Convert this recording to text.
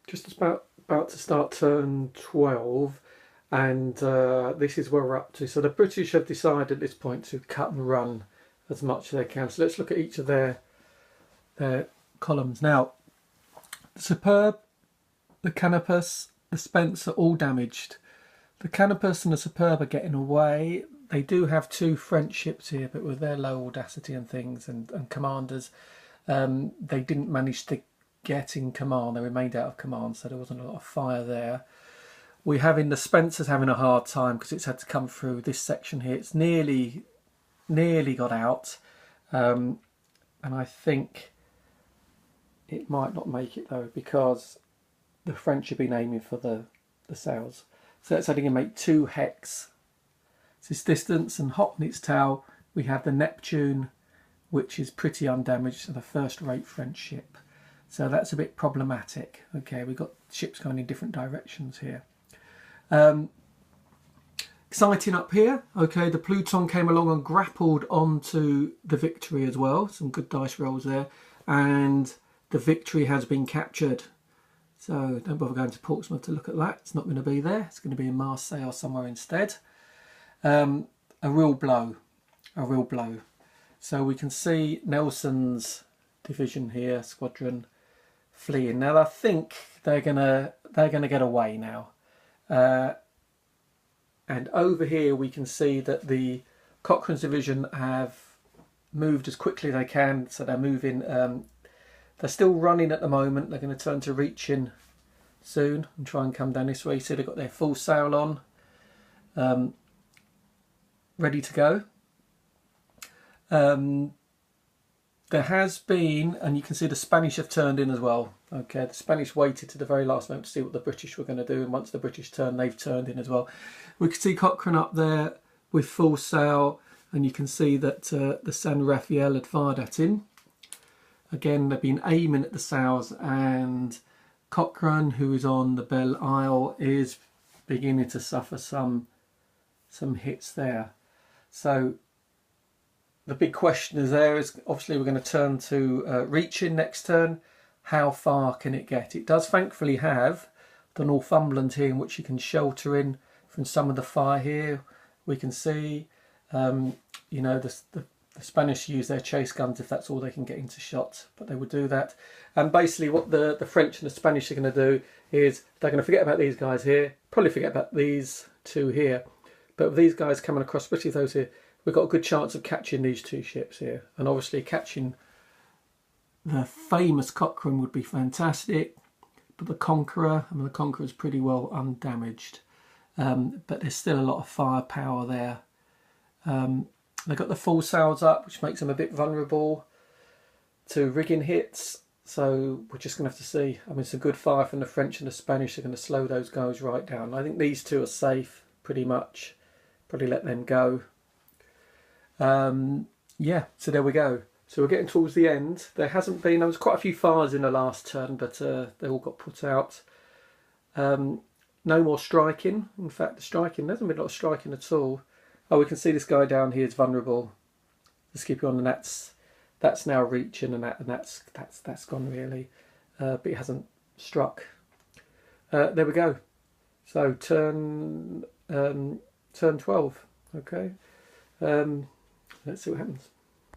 just about to start turn 12, and this is where we're up to. So the British have decided at this point to cut and run as much as they can. So let's look at each of their columns. Now, the Superb, the Canopus, the Spence are all damaged. The Canopus and the Superb are getting away. They do have two French ships here, but with their low audacity and things and commanders, they didn't manage to get in command. They remained out of command, so there wasn't a lot of fire there. We're having the Spencer's having a hard time because it's had to come through this section here. It's nearly got out, and I think it might not make it though because the French have been aiming for the sails. So that's only going to make 2 hex. It's this distance, and hot on its tail we have the Neptune, which is pretty undamaged, so the first-rate French ship. So that's a bit problematic. Okay, we've got ships going in different directions here. Exciting up here. Okay, the Pluton came along and grappled onto the Victory as well. Some good dice rolls there. And the Victory has been captured. So don't bother going to Portsmouth to look at that. It's not going to be there. It's going to be in Marseille or somewhere instead. A real blow. A real blow. So we can see Nelson's division here, squadron, fleeing. Now I think they're gonna get away now. And over here we can see that the Cochrane's division have moved as quickly as they can. So they're moving. They're still running at the moment. They're going to turn to reaching soon and try and come down this way. So they've got their full sail on, ready to go. There has been, and you can see the Spanish have turned in as well. Okay, the Spanish waited to the very last moment to see what the British were going to do, and once the British turned, they've turned in as well. We can see Cochrane up there with full sail, and you can see that the San Rafael had fired at him. Again, they've been aiming at the sails, and Cochrane, who is on the Belle Isle, is beginning to suffer some hits there. So the big question is obviously we're going to turn to reaching next turn. How far can it get? It does thankfully have the Northumberland here in which you can shelter in from some of the fire here. We can see, you know, the Spanish use their chase guns if that's all they can get into shot, but they would do that. And basically what the French and the Spanish are going to do is they're going to forget about these guys here, probably forget about these two here, but with these guys coming across, especially those here, we've got a good chance of catching these 2 ships here. And obviously catching the famous Cochrane would be fantastic, but the Conqueror, I mean the Conqueror is pretty well undamaged, but there's still a lot of firepower there. They've got the full sails up, which makes them a bit vulnerable to rigging hits. So we're just going to have to see. I mean, it's a good fire from the French and the Spanish. They're going to slow those guys right down. I think these 2 are safe, pretty much. Probably let them go. Yeah, so there we go. So we're getting towards the end. There was quite a few fires in the last turn, but they all got put out. No more striking. In fact, there hasn't been a lot of striking at all. Oh, we can see this guy down here is vulnerable. Let's keep on, and that's now reaching, and that's gone really, but it hasn't struck. There we go. So turn 12. Okay. Let's see what happens.